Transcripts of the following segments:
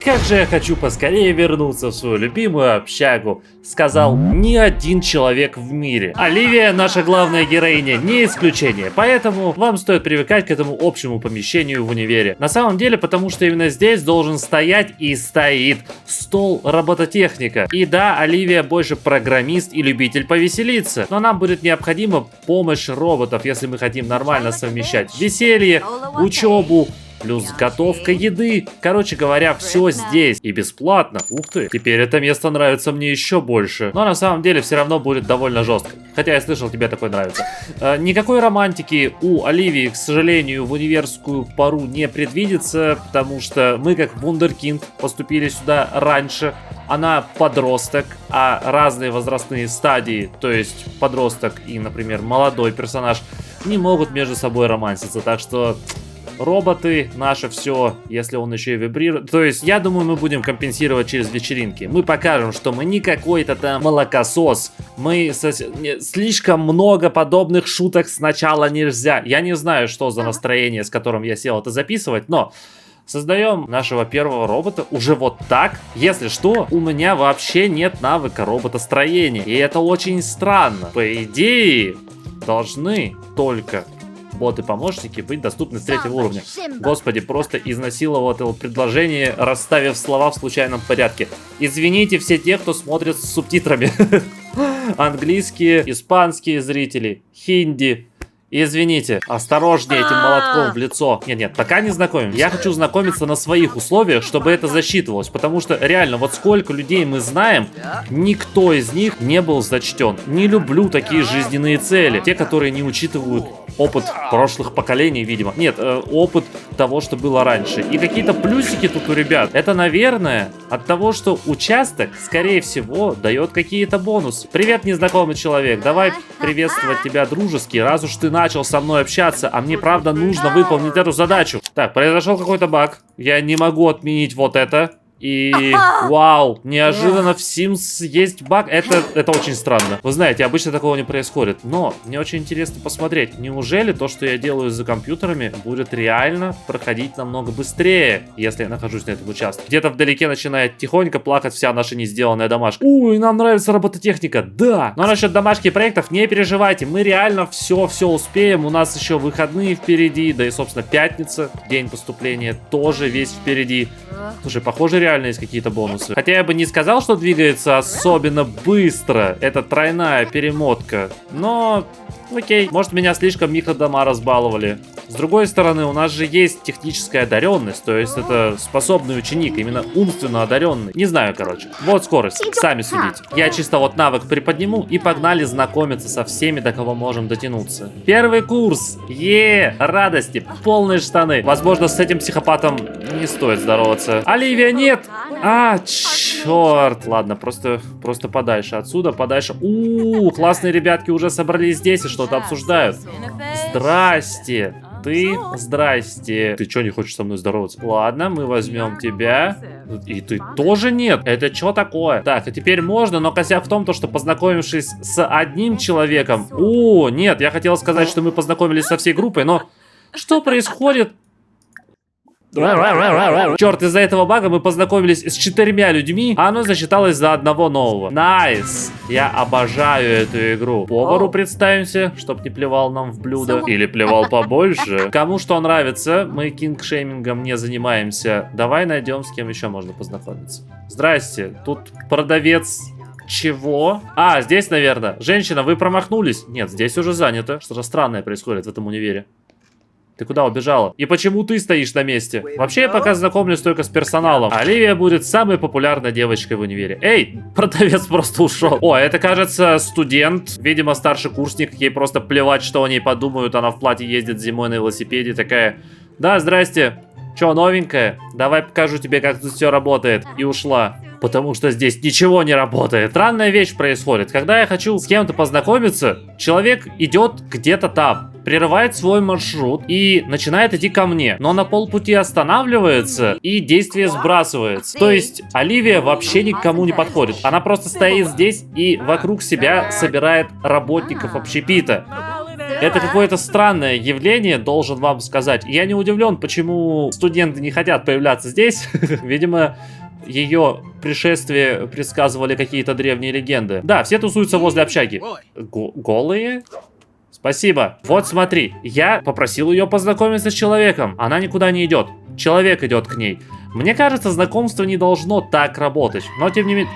Как же я хочу поскорее вернуться в свою любимую общагу, сказал ни один человек в мире. Оливия, наша главная героиня, не исключение, поэтому вам стоит привыкать к этому общему помещению в универе. На самом деле, потому что именно здесь должен стоять и стоит стол робототехника. И да, Оливия больше программист и любитель повеселиться, но нам будет необходима помощь роботов, если мы хотим нормально совмещать веселье, учебу, плюс готовка еды. Короче говоря, все здесь и бесплатно. Ух ты, теперь это место нравится мне еще больше. Но на самом деле все равно будет довольно жестко. Хотя я слышал, тебе такое нравится. Никакой романтики у Оливии, к сожалению, в универскую пору не предвидится, потому что мы, как вундеркинд, поступили сюда раньше. Она подросток, а разные возрастные стадии, то есть подросток и, например, молодой персонаж, не могут между собой романситься. Так что роботы наше все, если он еще и вибрирует. То есть, я думаю, мы будем компенсировать через вечеринки. Мы покажем, что мы не какой-то там молокосос. Слишком много подобных шуток сначала нельзя. Я не знаю, что за настроение, с которым я сел это записывать, но создаем нашего первого робота уже вот так. Если что, у меня вообще нет навыка роботостроения. И это очень странно. По идее, должны только боты-помощники быть доступны с 3-го уровня. Господи, просто изнасиловал это предложение, расставив слова в случайном порядке. Извините все те, кто смотрит с субтитрами. Английские, испанские зрители, хинди. Извините, осторожнее этим молотком в лицо. Нет, пока не знакомим. Я хочу знакомиться на своих условиях, чтобы это засчитывалось. Потому что реально, вот сколько людей мы знаем, никто из них не был зачтен. Не люблю такие жизненные цели. Те, которые не учитывают опыт прошлых поколений, видимо. Нет, опыт того, что было раньше. И какие-то плюсики тут у ребят. Это, наверное, от того, что участок, скорее всего, дает какие-то бонусы. Привет, незнакомый человек. Давай приветствовать тебя дружески, раз уж ты начал со мной общаться, а мне правда нужно выполнить эту задачу. Так, произошел какой-то баг. Я не могу отменить вот это. И вау, неожиданно в Sims есть баг. Это очень странно. Вы знаете, обычно такого не происходит. Но мне очень интересно посмотреть, неужели то, что я делаю за компьютерами, будет реально проходить намного быстрее, если я нахожусь на этом участке. Где-то вдалеке начинает тихонько плакать вся наша не сделанная домашка. Ой, нам нравится робототехника, да. Но насчет домашки и проектов не переживайте, мы реально все успеем. У нас еще выходные впереди, да и собственно пятница, день поступления, тоже весь впереди. Слушай, похоже, реально есть какие-то бонусы. Хотя я бы не сказал, что двигается особенно быстро. Это тройная перемотка. Но, окей. Может, меня слишком микродома разбаловали. С другой стороны, у нас же есть техническая одаренность. То есть это способный ученик, именно умственно одаренный. Не знаю, короче. Вот скорость, сами судите. Я чисто вот навык приподниму и погнали знакомиться со всеми, до кого можем дотянуться. Первый курс. Радости, полные штаны. Возможно, с этим психопатом не стоит здороваться. Оливия, нет! Черт. Ладно, просто подальше отсюда, подальше. Классные ребятки уже собрались здесь и что-то обсуждают. Здрасте. Здрасте. Ты что, не хочешь со мной здороваться? Ладно, мы возьмем тебя. И ты тоже нет. Это что такое? Так, а теперь можно, но косяк в том, что познакомившись с одним человеком... Нет, я хотел сказать, что мы познакомились со всей группой, но... Что происходит? Черт, из-за этого бага мы познакомились с 4 людьми, а оно засчиталось за одного нового. Найс! Я обожаю эту игру. Повару представимся, чтоб не плевал нам в блюдо. Или плевал побольше. Кому что нравится, мы кинг-шеймингом не занимаемся. Давай найдем, с кем еще можно познакомиться. Здрасте, тут продавец... Чего? Здесь, наверное. Женщина, вы промахнулись? Нет, здесь уже занято. Что-то странное происходит в этом универе. Ты куда убежала? И почему ты стоишь на месте? Вообще, я пока знакомлюсь только с персоналом. Оливия будет самой популярной девочкой в универе. Эй, продавец просто ушел. Это, кажется, студент. Видимо, старший курсник. Ей просто плевать, что о ней подумают. Она в платье ездит зимой на велосипеде. Такая, да, здрасте. Че, новенькая? Давай покажу тебе, как тут все работает. И ушла. Потому что здесь ничего не работает. Странная вещь происходит. Когда я хочу с кем-то познакомиться, человек идет где-то там, прерывает свой маршрут и начинает идти ко мне. Но на полпути останавливается и действие сбрасывается. То есть Оливия вообще никому не подходит. Она просто стоит здесь и вокруг себя собирает работников общепита. Это какое-то странное явление, должен вам сказать. Я не удивлен, почему студенты не хотят появляться здесь. Видимо, ее пришествие предсказывали какие-то древние легенды. Да, все тусуются возле общаги. Голые? Спасибо. Вот смотри, я попросил ее познакомиться с человеком. Она никуда не идет. Человек идет к ней. Мне кажется, знакомство не должно так работать. Но тем не менее,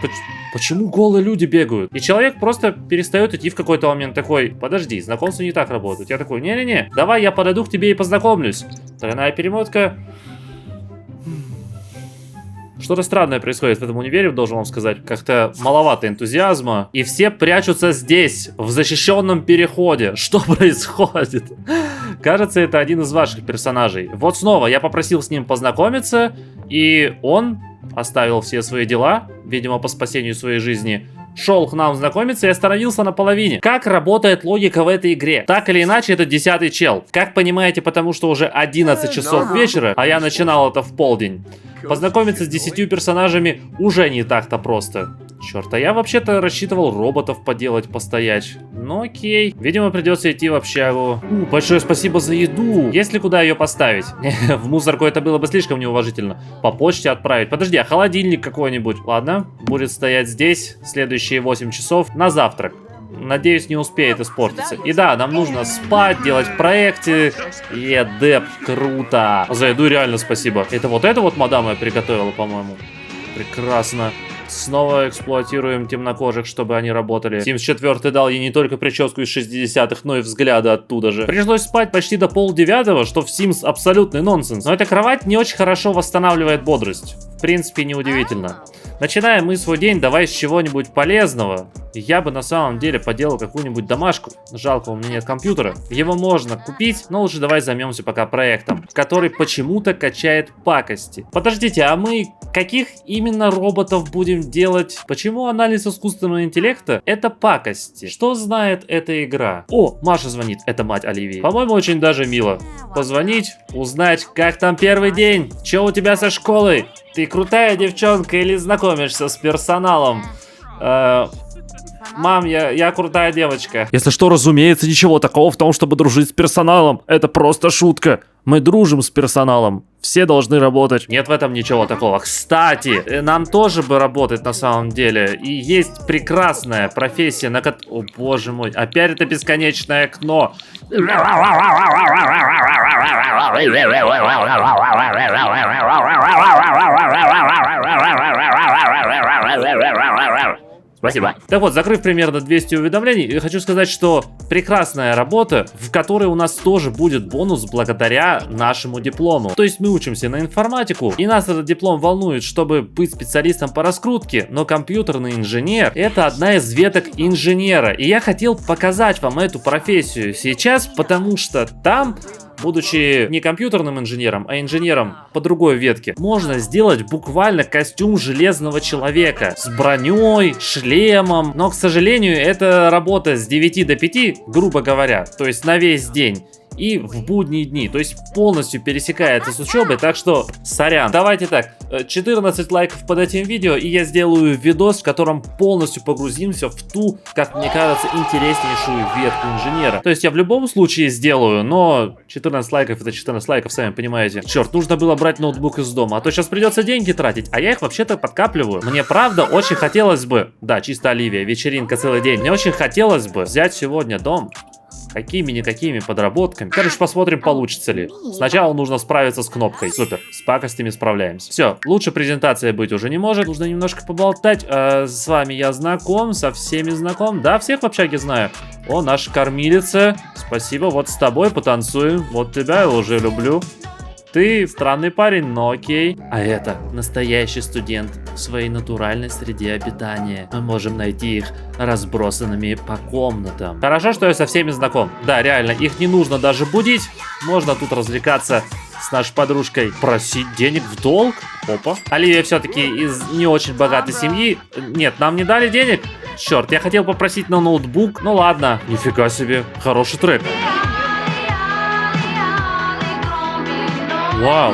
почему голые люди бегают? И человек просто перестает идти в какой-то момент такой: подожди, знакомство не так работает. Я такой: не-не-не, давай я подойду к тебе и познакомлюсь. Тройная перемотка. Что-то странное происходит в этом универе, должен вам сказать. Как-то маловато энтузиазма. И все прячутся здесь, в защищенном переходе. Что происходит? Кажется, это один из ваших персонажей. Вот снова я попросил с ним познакомиться, и он оставил все свои дела, видимо, по спасению своей жизни, шел к нам знакомиться и остановился на половине. Как работает логика в этой игре? Так или иначе, это 10-й чел. Как понимаете, потому что уже 11 часов вечера, а я начинал это в полдень. Познакомиться с 10 персонажами уже не так-то просто. Черт, а я вообще-то рассчитывал роботов поделать, постоять. Ну окей. Видимо, придется идти в общагу. Большое спасибо за еду. Есть ли куда ее поставить? В мусорку это было бы слишком неуважительно. По почте отправить. Подожди, а холодильник какой-нибудь? Ладно, будет стоять здесь следующие 8 часов на завтрак. Надеюсь, не успеет испортиться. И да, нам нужно спать, делать проекты. Едеп, круто. За еду реально спасибо. Это вот мадам я приготовила, по-моему. Прекрасно. Снова эксплуатируем темнокожих, чтобы они работали. Sims 4 дал ей не только прическу из 60-х, но и взгляды оттуда же. Пришлось спать почти до 8:30, что в Sims абсолютный нонсенс. Но эта кровать не очень хорошо восстанавливает бодрость. В принципе, неудивительно. Начинаем мы свой день, давай с чего-нибудь полезного. Я бы на самом деле поделал какую-нибудь домашку. Жалко, у меня нет компьютера. Его можно купить, но лучше давай займемся пока проектом, который почему-то качает пакости. Подождите, а мы каких именно роботов будем делать? Почему анализ искусственного интеллекта — это пакости? Что знает эта игра? О, Маша звонит, это мать Оливии. По-моему, очень даже мило. Позвонить, узнать, как там первый день, что у тебя со школой? Ты крутая девчонка или знакомишься с персоналом? Мам, я крутая девочка. Если что, разумеется, ничего такого в том, чтобы дружить с персоналом. Это просто шутка. Мы дружим с персоналом. Все должны работать. Нет в этом ничего такого. Кстати, нам тоже бы работать на самом деле. И есть прекрасная профессия, на которой... О, боже мой. Опять это бесконечное окно. Спасибо. Так вот, закрыв примерно 200 уведомлений, хочу сказать, что прекрасная работа, в которой у нас тоже будет бонус благодаря нашему диплому. То есть мы учимся на информатику, и нас этот диплом волнует, чтобы быть специалистом по раскрутке, но компьютерный инженер — это одна из веток инженера. И я хотел показать вам эту профессию сейчас, потому что там, будучи не компьютерным инженером, а инженером по другой ветке, можно сделать буквально костюм железного человека с броней, шлемом. Но, к сожалению, это работа с 9 до 5, грубо говоря, то есть на весь день. И в будние дни, то есть полностью пересекается с учебой, так что сорян. Давайте так, 14 лайков под этим видео, и я сделаю видос, в котором полностью погрузимся в ту, как мне кажется, интереснейшую ветку инженера. То есть я в любом случае сделаю, но 14 лайков это 14 лайков, сами понимаете. Черт, нужно было брать ноутбук из дома, а то сейчас придется деньги тратить, а я их вообще-то подкапливаю. Мне правда очень хотелось бы, да, чисто Оливия, вечеринка целый день, мне очень хотелось бы взять сегодня дом. Какими-никакими подработками. Короче, посмотрим, получится ли. Сначала нужно справиться с кнопкой. Супер, с пакостями справляемся. Все, лучше презентация быть уже не может. Нужно немножко поболтать. С вами я знаком, со всеми знаком. Да, всех в общаге знаю. О, наша кормилица. Спасибо, вот с тобой потанцуем. Вот тебя я уже люблю. Ты странный парень, но окей. А это настоящий студент в своей натуральной среде обитания. Мы можем найти их разбросанными по комнатам. Хорошо, что я со всеми знаком. Да, реально, их не нужно даже будить. Можно тут развлекаться с нашей подружкой. Просить денег в долг? Опа. Оливия все-таки из не очень богатой семьи. Нет, нам не дали денег. Черт, я хотел попросить на ноутбук. Ну ладно. Нифига себе. Хороший трек. Вау.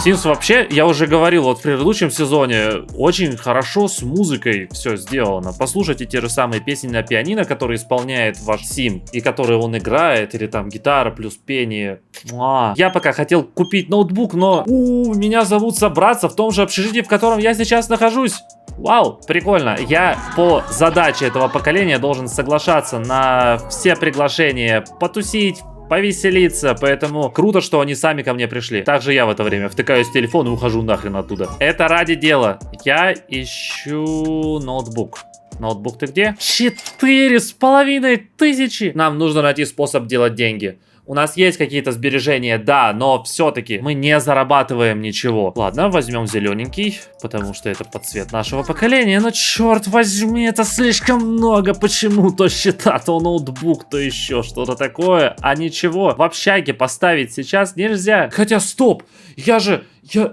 Sims вообще, я уже говорил, вот в предыдущем сезоне, очень хорошо с музыкой все сделано. Послушайте те же самые песни на пианино, которые исполняет ваш Сим, и которые он играет, или там гитара плюс пение. Я пока хотел купить ноутбук, но меня зовут собраться в том же общежитии, в котором я сейчас нахожусь. Вау, прикольно. Я по задаче этого поколения должен соглашаться на все приглашения потусить, повеселиться, поэтому круто, что они сами ко мне пришли. Также я в это время втыкаюсь в телефон и ухожу нахрен оттуда. Это ради дела. Я ищу ноутбук. Ноутбук ты где? 4500. Нам нужно найти способ делать деньги. У нас есть какие-то сбережения, да, но все-таки мы не зарабатываем ничего. Ладно, возьмем зелененький, потому что это под цвет нашего поколения. Но черт возьми, это слишком много. Почему то счета, то ноутбук, то еще что-то такое. А ничего, в общаге поставить сейчас нельзя. Хотя стоп,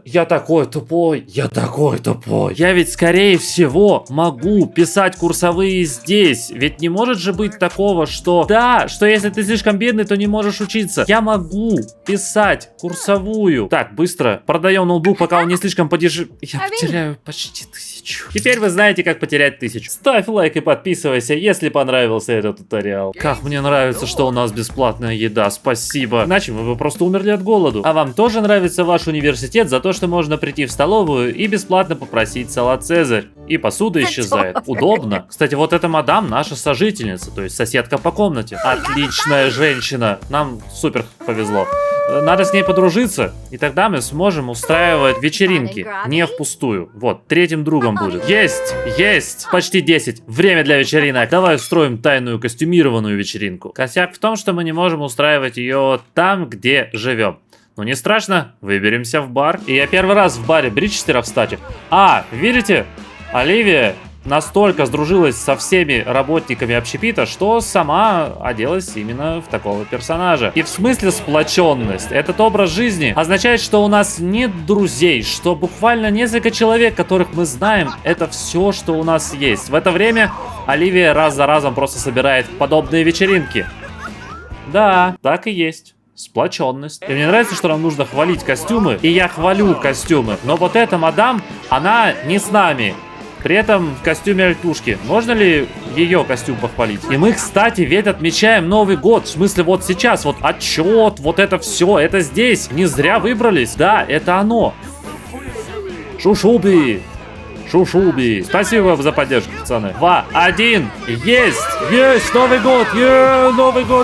я такой тупой, я такой тупой. Я ведь, скорее всего, могу писать курсовые здесь. Ведь не может же быть такого, что... Да, что если ты слишком бедный, то не можешь учиться. Я могу писать курсовую. Так, быстро продаем ноутбук, пока он не слишком подешевле. Я потеряю почти 1000. Теперь вы знаете, как потерять 1000. Ставь лайк и подписывайся, если понравился этот туториал. Как мне нравится, что у нас бесплатная еда. Спасибо. Иначе мы бы просто умерли от голоду. А вам тоже нравится ваш университет за то, что можно прийти в столовую и бесплатно попросить салат Цезарь? И посуда исчезает. Удобно. Кстати, вот эта мадам наша сожительница, то есть соседка по комнате. Отличная женщина. Нам супер повезло. Надо с ней подружиться, и тогда мы сможем устраивать вечеринки. Не впустую. Вот, третьим другом будет. Есть! Почти 10. Время для вечеринок. Давай устроим тайную костюмированную вечеринку. Косяк в том, что мы не можем устраивать ее там, где живем. Ну не страшно, выберемся в бар. И я первый раз в баре Бричестера, кстати. Видите? Оливия настолько сдружилась со всеми работниками общепита, что сама оделась именно в такого персонажа. И в смысле сплоченность. Этот образ жизни означает, что у нас нет друзей, что буквально несколько человек, которых мы знаем, это все, что у нас есть. В это время Оливия раз за разом просто собирает подобные вечеринки. Да, так и есть. Сплоченность. И мне нравится, что нам нужно хвалить костюмы. И я хвалю костюмы. Но вот эта мадам, она не с нами. При этом в костюме Альтушки. Можно ли ее костюм похвалить? И мы, кстати, ведь отмечаем Новый год. В смысле, вот сейчас, вот отчет, вот это все, это здесь. Не зря выбрались. Да, это оно. Шушуби. Спасибо за поддержку, пацаны. 2, 1. Есть! Новый год!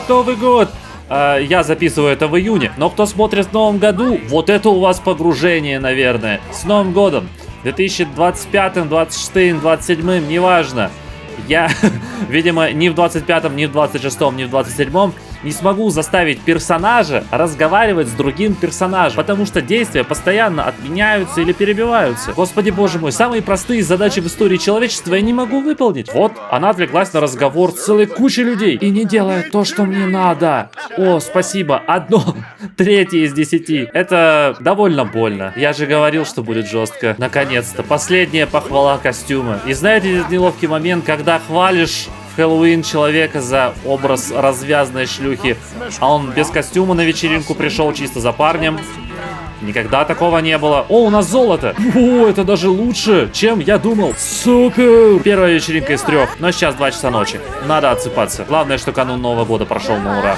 Новый год! Я записываю это в июне. Но кто смотрит в новом году, вот это у вас погружение, наверное. С Новым годом! 2025, 26, 27, неважно. Я, видимо, ни в 25-м, ни в 26-м, ни в 27-м не смогу заставить персонажа разговаривать с другим персонажем, потому что действия постоянно отменяются или перебиваются. Господи боже мой, самые простые задачи в истории человечества я не могу выполнить. Вот, она отвлеклась на разговор с целой кучей людей и не делает то, что мне надо. О, спасибо, 1/3 из 10. Это довольно больно. Я же говорил, что будет жестко. Наконец-то, последняя похвала костюма. И знаете этот неловкий момент, когда хвалишь в Хэллоуин человека за образ развязной шлюхи, а он без костюма на вечеринку пришел чисто за парнем? Никогда такого не было. О, у нас золото! О, это даже лучше, чем я думал. Супер! Первая вечеринка из 3, но сейчас 2 часа ночи. Надо отсыпаться. Главное, что канун Нового года прошел на ура.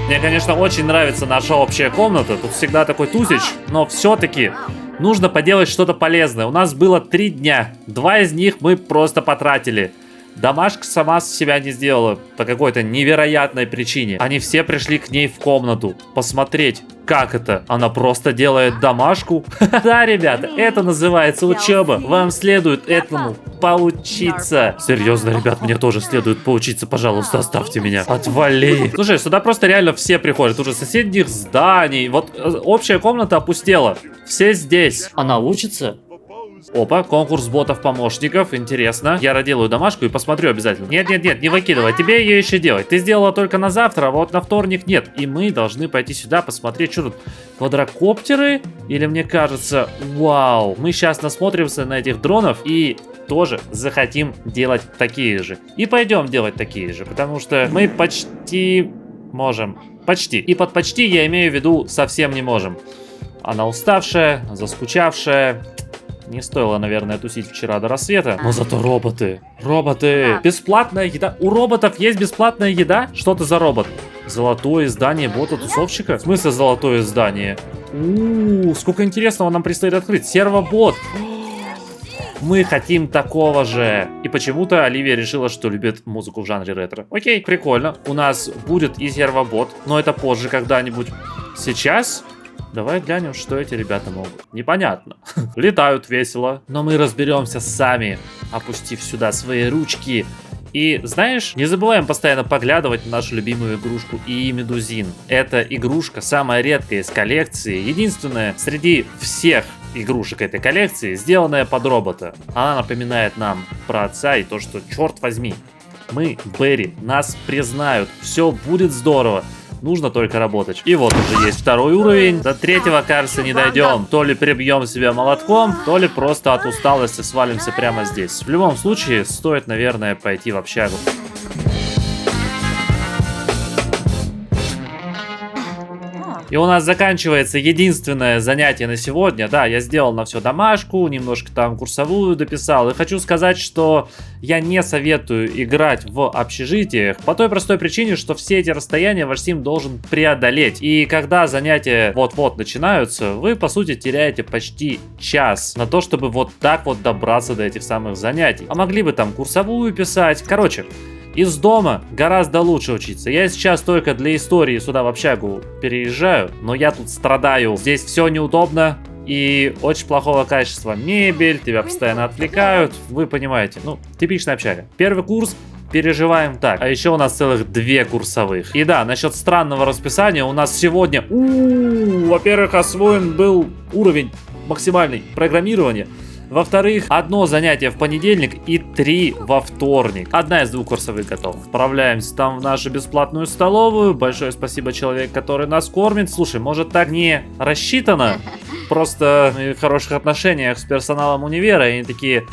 Мне, конечно, очень нравится наша общая комната. Тут всегда такой тусич, но все-таки нужно поделать что-то полезное. У нас было 3 дня. 2 из них мы просто потратили. Домашка сама себя не сделала по какой-то невероятной причине. Они все пришли к ней в комнату посмотреть, как это. Она просто делает домашку. Да, ребята, это называется учеба. Вам следует этому поучиться. Серьезно, ребят, мне тоже следует поучиться. Пожалуйста, оставьте меня. Отвали. Слушай, сюда просто реально все приходят. Уже соседних зданий. Вот общая комната опустела. Все здесь. Она учится? Опа, конкурс ботов-помощников, интересно. Я доделаю домашку и посмотрю обязательно. Нет, не выкидывай, тебе ее еще делать. Ты сделала только на завтра, а вот на вторник нет. И мы должны пойти сюда посмотреть, что тут, квадрокоптеры? Или мне кажется, вау. Мы сейчас насмотримся на этих дронов и тоже захотим делать такие же. И пойдем делать такие же, потому что мы почти можем. Почти. И под почти я имею в виду совсем не можем. Она уставшая, заскучавшая. Не стоило, наверное, тусить вчера до рассвета. Но зато роботы. Роботы. Бесплатная еда. У роботов есть бесплатная еда? Что ты за робот? Золотое издание бота-тусовщика? В смысле золотое издание? Сколько интересного нам предстоит открыть. Сервобот. Мы хотим такого же. И почему-то Оливия решила, что любит музыку в жанре ретро. Окей, прикольно. У нас будет и сервобот, но это позже когда-нибудь. Сейчас... Давай глянем, что эти ребята могут. Непонятно. Летают весело. Но мы разберемся сами, опустив сюда свои ручки. И, знаешь, не забываем постоянно поглядывать на нашу любимую игрушку ИИ Медузин. Эта игрушка самая редкая из коллекции. Единственная среди всех игрушек этой коллекции, сделанная под робота. Она напоминает нам про отца и то, что, черт возьми, мы Берри, нас признают. Все будет здорово. Нужно только работать. И вот уже есть второй уровень. До третьего, кажется, не дойдем. То ли прибьем себя молотком, то ли просто от усталости свалимся прямо здесь. В любом случае, стоит, наверное, пойти в общагу. И у нас заканчивается единственное занятие на сегодня. Да, я сделал на все домашку, немножко там курсовую дописал. И хочу сказать, что я не советую играть в общежитиях по той простой причине, что все эти расстояния ваш сим должен преодолеть. И когда занятия вот-вот начинаются, вы, по сути, теряете почти час на то, чтобы вот так вот добраться до этих самых занятий. А могли бы там курсовую писать. Короче... Из дома гораздо лучше учиться. Я сейчас только для истории сюда в общагу переезжаю, но я тут страдаю. Здесь все неудобно и очень плохого качества. Мебель, тебя постоянно отвлекают. Вы понимаете, ну, типичная общага. Первый курс переживаем так. А еще у нас целых 2 курсовых. И да, насчет странного расписания у нас сегодня... Во-первых, освоен был уровень максимальный программирования. Во-вторых, 1 занятие в понедельник и 3 во вторник. 1 из 2 курсовых готов. Отправляемся там в нашу бесплатную столовую. Большое спасибо человеку, который нас кормит. Слушай, может так не рассчитано? Просто мы в хороших отношениях с персоналом универа. И они такие...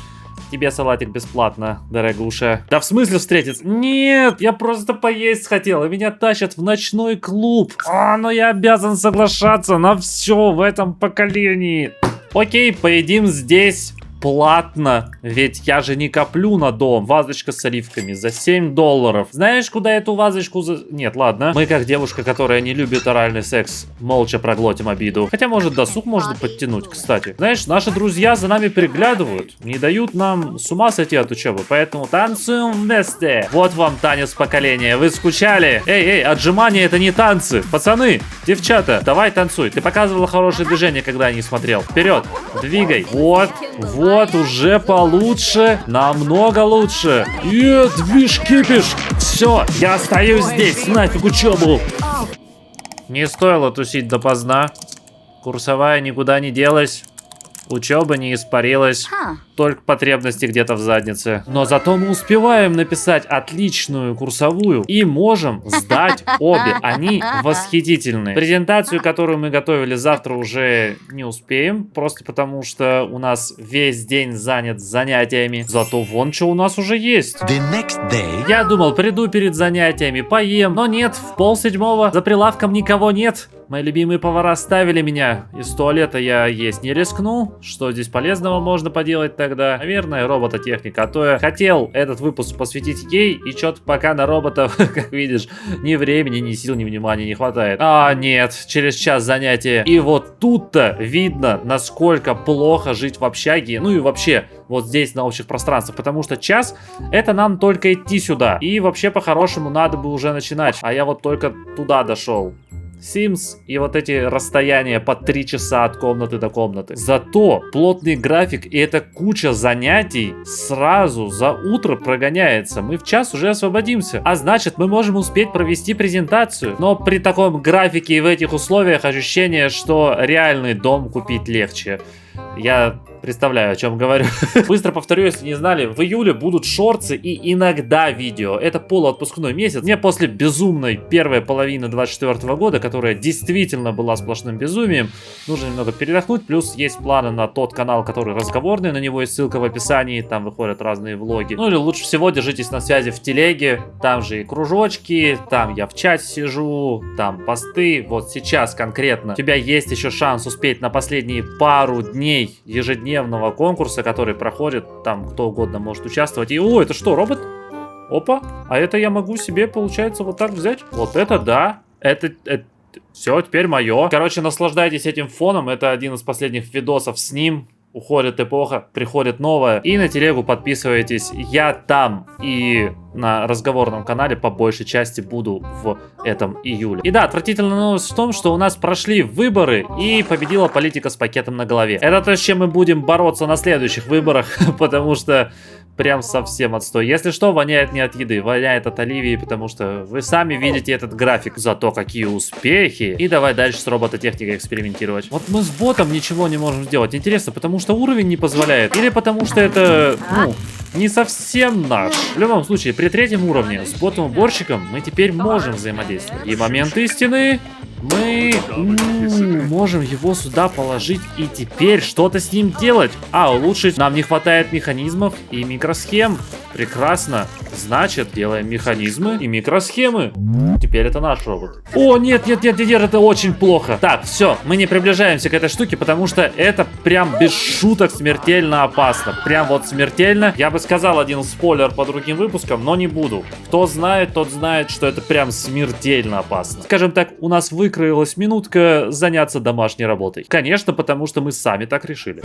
Тебе салатик бесплатно, дорогуша. Да в смысле встретиться? Нет, я просто поесть хотел, и меня тащат в ночной клуб. Но я обязан соглашаться на все в этом поколении. Окей, поедим здесь платно, ведь я же не коплю на дом. Вазочка с оливками за $7. Знаешь, куда эту вазочку Нет, ладно. Мы, как девушка, которая не любит оральный секс, молча проглотим обиду. Хотя, может, досуг можно подтянуть, кстати. Знаешь, наши друзья за нами приглядывают, не дают нам с ума сойти от учебы, поэтому танцуем вместе. Вот вам танец поколения. Вы скучали? Эй, отжимания это не танцы. Пацаны, девчата, давай танцуй. Ты показывала хорошее движение, когда я не смотрел. Вперед, двигай. Вот, уже получше, намного лучше. Движ кипиш. Все, я остаюсь здесь, нафиг учебу. Не стоило тусить допоздна. Курсовая никуда не делась. Учеба не испарилась. Только потребности где-то в заднице. Но зато мы успеваем написать отличную курсовую и можем сдать обе. Они восхитительные. Презентацию, которую мы готовили завтра, уже не успеем. Просто потому, что у нас весь день занят занятиями. Зато вон что у нас уже есть. Я думал, приду перед занятиями, поем. Но нет, в 6:30 за прилавком никого нет. Мои любимые повара оставили меня. Из туалета я есть не рискну. Что здесь полезного можно поделать тогда? Наверное, робототехника. А то я хотел этот выпуск посвятить ей, и что-то пока на роботов, как видишь, ни времени, ни сил, ни внимания не хватает. А нет, через час занятия. И вот тут-то видно, насколько плохо жить в общаге. Ну и вообще, вот здесь на общих пространствах. Потому что час, это нам только идти сюда. И вообще, по-хорошему, надо бы уже начинать. А я вот только туда дошел. Sims и вот эти расстояния по 3 часа от комнаты до комнаты. Зато плотный график и эта куча занятий сразу за утро прогоняется. Мы в час уже освободимся. А значит, мы можем успеть провести презентацию. Но при таком графике и в этих условиях ощущение, что реальный дом купить легче. Я представляю, о чем говорю. Быстро повторю, если не знали, в июле будут шорты и иногда видео. Это полуотпускной месяц. Мне после безумной первой половины 24 года, которая действительно была сплошным безумием. Нужно немного передохнуть. Плюс есть планы на тот канал, который разговорный. На него есть ссылка в описании. Там выходят разные влоги. Ну или лучше всего держитесь на связи в телеге. Там же и кружочки. Там я в чате сижу. Там посты. Вот сейчас конкретно у тебя есть еще шанс успеть на последние пару дней ежедневного конкурса, который проходит. Там кто угодно может участвовать. И, о, это что, робот? Опа, а это я могу себе, получается, вот так взять? Вот это да, это все, теперь мое. Короче, наслаждайтесь этим фоном, это один из последних видосов с ним. Уходит эпоха, приходит новая. И на телегу подписывайтесь. Я там и на разговорном канале по большей части буду в этом июле. И да, отвратительная новость в том, что у нас прошли выборы и победила политика с пакетом на голове. Это то, с чем мы будем бороться на следующих выборах, потому что прям совсем отстой. Если что, воняет не от еды, воняет от Оливии, потому что вы сами видите этот график. Зато какие успехи. И давай дальше с робототехникой экспериментировать. Вот мы с ботом ничего не можем сделать. Интересно, потому что уровень не позволяет? Или потому что это, ну, не совсем наш? В любом случае, при третьем уровне с ботом-уборщиком мы теперь можем взаимодействовать. И момент истины... Мы можем его сюда положить и теперь что-то с ним делать. А улучшить нам не хватает механизмов и микросхем. Прекрасно. Значит, делаем механизмы и микросхемы. Теперь это наш робот. О, нет, это очень плохо. Так, все, мы не приближаемся к этой штуке, потому что это прям без шуток смертельно опасно. Прям вот смертельно. Я бы сказал один спойлер по другим выпускам, но не буду. Кто знает, тот знает, что это прям смертельно опасно. Скажем так, у нас выкроилась минутка заняться домашней работой. Конечно, потому что мы сами так решили.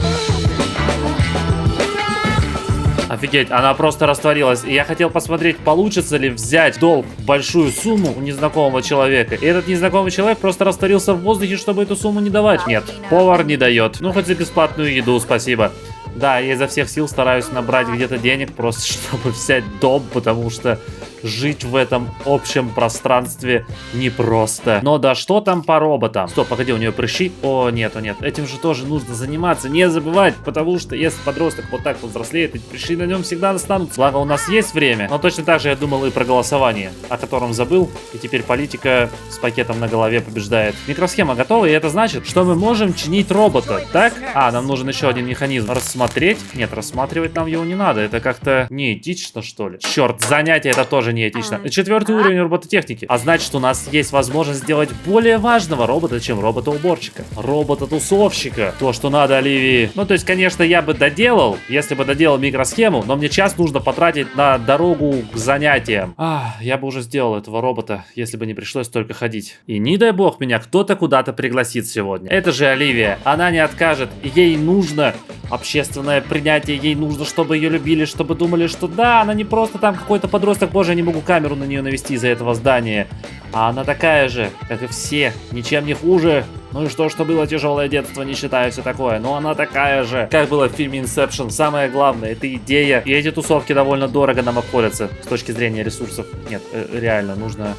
Офигеть, она просто растворилась. И я хотел посмотреть, получится ли взять долг, большую сумму у незнакомого человека. И этот незнакомый человек просто растворился в воздухе, чтобы эту сумму не давать. Нет, повар не дает. Ну, хоть за бесплатную еду, спасибо. Да, я изо всех сил стараюсь набрать где-то денег, просто чтобы взять дом, потому что жить в этом общем пространстве непросто. Но да что там по роботам? Стоп, погоди, у нее прыщи? О, нет, этим же тоже нужно заниматься, не забывать, потому что если подросток вот так повзрослеет, эти прыщи на нем всегда останутся. Благо у нас есть время, но точно так же я думал и про голосование, о котором забыл, и теперь политика с пакетом на голове побеждает. Микросхема готова, и это значит, что мы можем чинить робота, так? А, нам нужен еще один механизм. Рассмотреть? Нет, рассматривать нам его не надо, это как-то неэтично, что ли? Черт, занятие это тоже неэтично. 4-й уровень робототехники. А значит, у нас есть возможность сделать более важного робота, чем робота-уборщика. Робота-тусовщика. То, что надо Оливии. Ну, то есть, конечно, я бы доделал, если бы доделал микросхему, но мне час нужно потратить на дорогу к занятиям. Я бы уже сделал этого робота, если бы не пришлось только ходить. И не дай бог меня кто-то куда-то пригласит сегодня. Это же Оливия. Она не откажет. Ей нужно общественное принятие. Ей нужно, чтобы ее любили, чтобы думали, что да, она не просто там какой-то подросток. Боже, я не могу камеру на нее навести из-за этого здания. А она такая же, как и все, ничем не хуже. Ну и что было тяжелое детство, не считаю все такое. Но она такая же, как было в фильме Inception. Самое главное, это идея. И эти тусовки довольно дорого нам обходятся с точки зрения ресурсов. Нет, реально, нужно...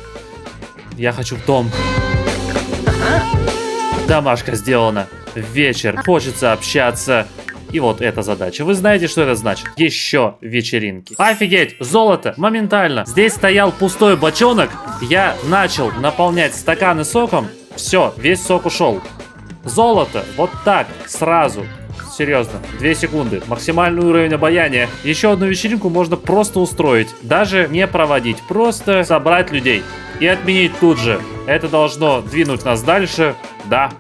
Я хочу в дом. Домашка сделана. Вечер. Хочется общаться. И вот эта задача. Вы знаете, что это значит? Еще вечеринки. Офигеть, золото, моментально. Здесь стоял пустой бочонок. Я начал наполнять стаканы соком. Все, весь сок ушел. Золото, вот так, сразу. Серьезно, 2 секунды. Максимальный уровень обаяния. Еще одну вечеринку можно просто устроить. Даже не проводить. Просто собрать людей. И отменить тут же. Это должно двинуть нас дальше. Да.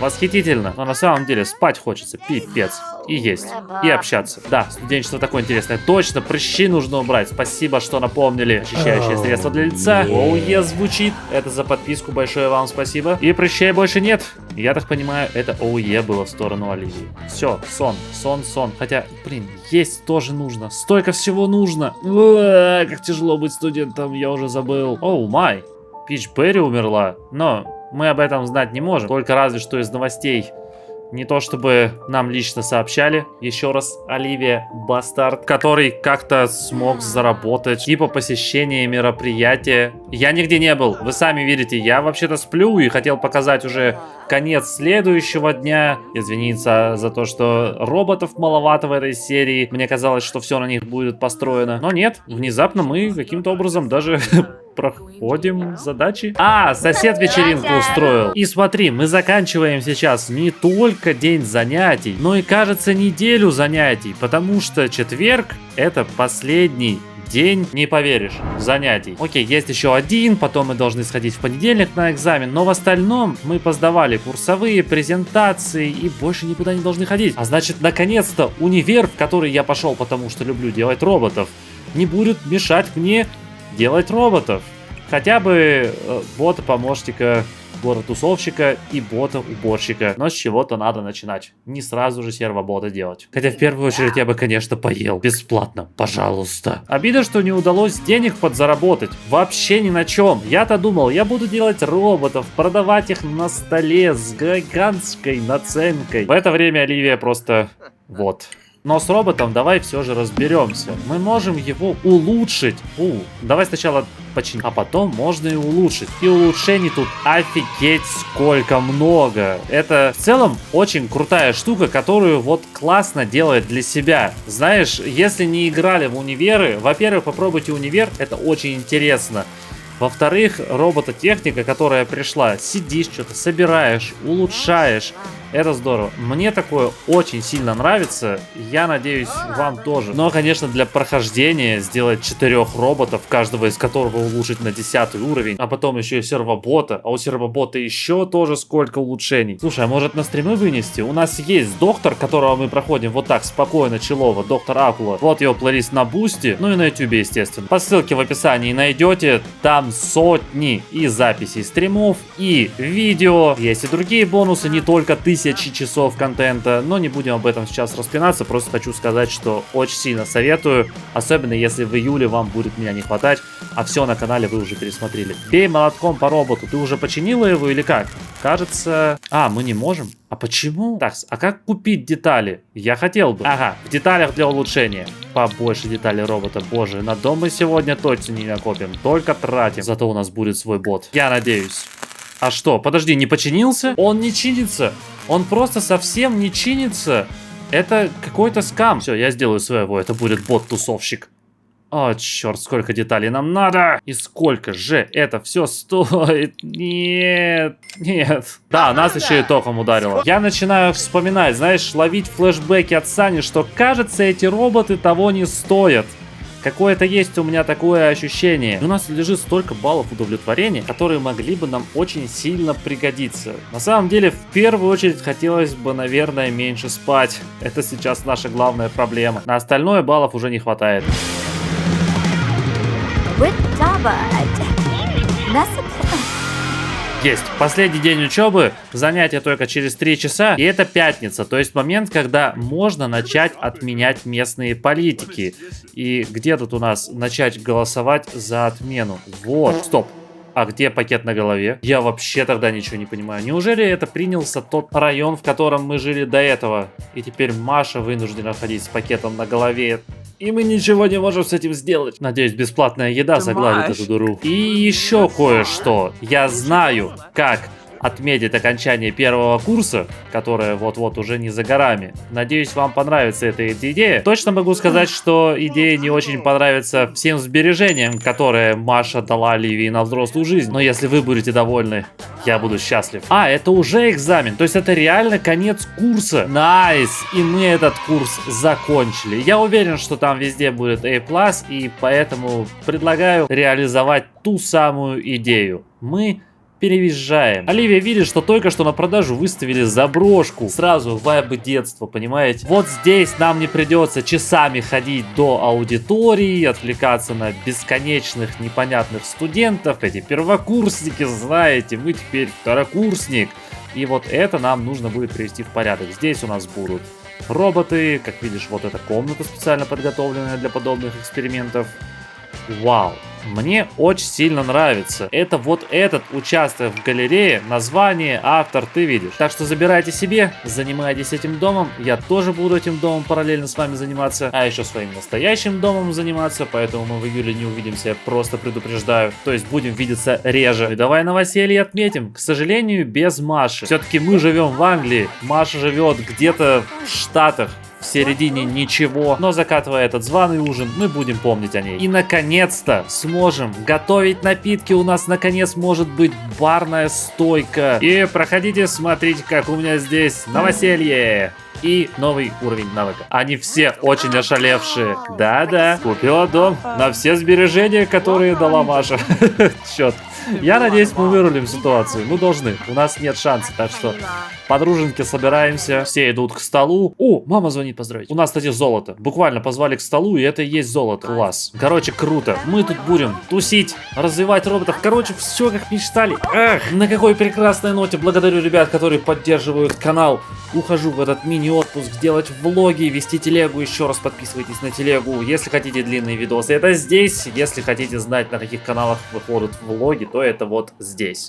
Восхитительно, но на самом деле спать хочется, пипец. И есть, и общаться. Да, студенчество такое интересное. Точно, прыщи нужно убрать. Спасибо, что напомнили. Очищающее средство для лица. Оуе звучит. Это за подписку, большое вам спасибо. И прыщей больше нет. Я так понимаю, это оуе было в сторону Оливии. Все, сон. Хотя, блин, есть тоже нужно. Столько всего нужно. Как тяжело быть студентом, я уже забыл. Оу май, Пич Берри умерла. Но... мы об этом знать не можем, только разве что из новостей. Не то чтобы нам лично сообщали. Еще раз, Оливия Бастард, который как-то смог заработать типа посещение мероприятия. Я нигде не был, вы сами видите. Я вообще-то сплю и хотел показать уже конец следующего дня. Извиниться за то, что роботов маловато в этой серии. Мне казалось, что все на них будет построено. Но нет, внезапно мы каким-то образом даже проходим задачи. А, сосед вечеринку устроил. И смотри, мы заканчиваем сейчас не только день занятий, но и, кажется, неделю занятий. Потому что четверг — это последний день, не поверишь, занятий. Окей, есть еще один, потом мы должны сходить в понедельник на экзамен, но в остальном мы поздавали курсовые, презентации и больше никуда не должны ходить. А значит, наконец-то универ, в который я пошел, потому что люблю делать роботов, не будет мешать мне делать роботов. Хотя бы бота-помощника, бота-тусовщика и бота-уборщика. Но с чего-то надо начинать. Не сразу же сервобота делать. Хотя в первую очередь я бы, конечно, поел. Бесплатно, пожалуйста. Обидно, что не удалось денег подзаработать. Вообще ни на чем. Я-то думал, я буду делать роботов, продавать их на столе с гигантской наценкой. В это время Оливия просто... вот. Но с роботом давай все же разберемся. Мы можем его улучшить. Давай сначала починим, а потом можно и улучшить. И улучшений тут офигеть сколько много. Это в целом очень крутая штука, которую вот классно делает для себя. Знаешь, если не играли в универы, во-первых, попробуйте универ, это очень интересно. Во-вторых, робототехника, которая пришла, сидишь, что-то собираешь, улучшаешь. Это здорово. Мне такое очень сильно нравится. Я надеюсь, вам тоже. Но, конечно, для прохождения сделать 4 роботов, каждого из которого улучшить на 10 уровень, а потом еще и сервобота. А у сервобота еще тоже сколько улучшений. Слушай, а может на стримы вынести? У нас есть доктор, которого мы проходим вот так спокойно, челово, доктор Акула. Вот его плейлист на Бусти, ну и на Ютубе, естественно. По ссылке в описании найдете. Там сотни и записей стримов, и видео. Есть и другие бонусы, не только 1000 часов контента, но не будем об этом сейчас распинаться, просто хочу сказать, что очень сильно советую, особенно если в июле вам будет меня не хватать, а все на канале вы уже пересмотрели. Бей молотком по роботу, ты уже починила его или как? Кажется... мы не можем. А почему? Так, а как купить детали? Я хотел бы. Ага, в деталях для улучшения. Побольше деталей робота. Боже, на дом мы сегодня точно не накопим, только тратим. Зато у нас будет свой бот. Я надеюсь. А что? Подожди, не починился? Он не чинится. Он просто совсем не чинится. Это какой-то скам. Все, я сделаю своего. Это будет бот-тусовщик. О, черт, сколько деталей нам надо. И сколько же это все стоит. Нет, нет. Да, нас еще и током ударило. Я начинаю вспоминать, знаешь, ловить флешбеки от Сани, что кажется, эти роботы того не стоят. Какое-то есть у меня такое ощущение. У нас лежит столько баллов удовлетворения, которые могли бы нам очень сильно пригодиться. На самом деле, в первую очередь, хотелось бы, наверное, меньше спать. Это сейчас наша главная проблема. На остальное баллов уже не хватает. Есть. Последний день учебы, занятия только через 3 часа, и это пятница, то есть момент, когда можно начать отменять местные политики. И где тут у нас начать голосовать за отмену? Вот, стоп. А где пакет на голове? Я вообще тогда ничего не понимаю. Неужели это принялся тот район, в котором мы жили до этого? И теперь Маша вынуждена ходить с пакетом на голове. И мы ничего не можем с этим сделать. Надеюсь, бесплатная еда загладит эту дыру. И еще кое-что. Я знаю, как отметить окончание первого курса, которое вот-вот уже не за горами. Надеюсь, вам понравится эта идея. Точно могу сказать, что идея не очень понравится всем сбережениям, которые Маша дала Оливии на взрослую жизнь. Но если вы будете довольны, я буду счастлив. Это уже экзамен, то есть это реально конец курса. Найс! И мы этот курс закончили. Я уверен, что там везде будет A+, и поэтому предлагаю реализовать ту самую идею. Мы переезжаем. Оливия видит, что только что на продажу выставили заброшку. Сразу вайбы детства, понимаете? Вот здесь нам не придется часами ходить до аудитории, отвлекаться на бесконечных непонятных студентов. Эти первокурсники, знаете, мы теперь второкурсник. И вот это нам нужно будет привести в порядок. Здесь у нас будут роботы. Как видишь, вот эта комната специально подготовленная для подобных экспериментов. Вау. мне очень сильно нравится. Это вот этот участок в галерее, название, автор ты видишь. Так что забирайте себе, занимайтесь этим домом. Я тоже буду этим домом параллельно с вами заниматься, а еще своим настоящим домом заниматься, поэтому мы в июле не увидимся, я просто предупреждаю. То есть будем видеться реже. И давай новоселье отметим. К сожалению, без Маши. Все-таки мы живем в Англии, Маша живет где-то в Штатах. В середине ничего, но закатывая этот званый ужин, мы будем помнить о ней. И наконец-то сможем готовить напитки, у нас наконец может быть барная стойка. И проходите, смотрите, как у меня здесь новоселье. И новый уровень навыка. Они все очень ошалевшие. Да-да, купила дом на все сбережения, которые дала Маша. Черт. Я надеюсь, мы вырулим ситуацию. Мы должны. У нас нет шанса. Так что подруженьки собираемся. Все идут к столу. О, мама звонит поздравить. У нас, кстати, золото. Буквально позвали к столу, и это и есть золото. Класс. Короче, круто. Мы тут будем тусить, развивать роботов. Короче, все как мечтали. Эх, на какой прекрасной ноте. Благодарю ребят, которые поддерживают канал. Ухожу в этот мини-отпуск, делать влоги, вести телегу. Еще раз подписывайтесь на телегу. Если хотите длинные видосы, это здесь. Если хотите знать, на каких каналах выходят влоги, то это вот здесь.